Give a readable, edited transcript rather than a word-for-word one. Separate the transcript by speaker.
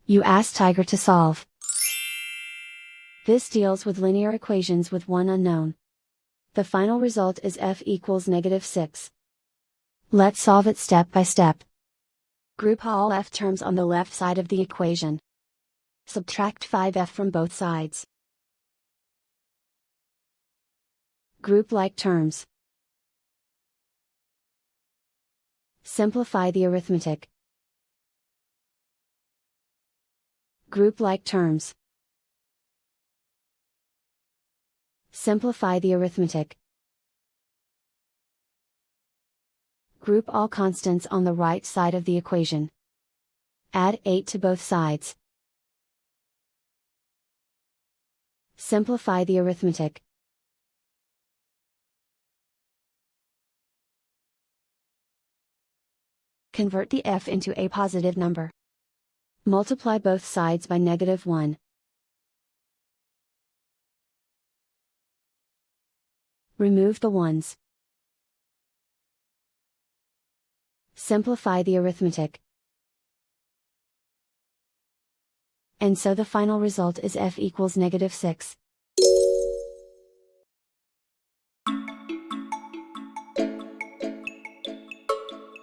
Speaker 1: You ask Tiger to solve. This deals with linear equations with one unknown. The final result is f equals -6. Let's solve it step by step. Group all f terms on the left side of the equation. Subtract 5f from both sides. Group like terms. Simplify the arithmetic. Group like terms. Simplify the arithmetic. Group all constants on the right side of the equation. Add 8 to both sides. Simplify the arithmetic. Convert the f into a positive number. Multiply both sides by -1. Remove the ones. Simplify the arithmetic. And so the final result is f equals -6.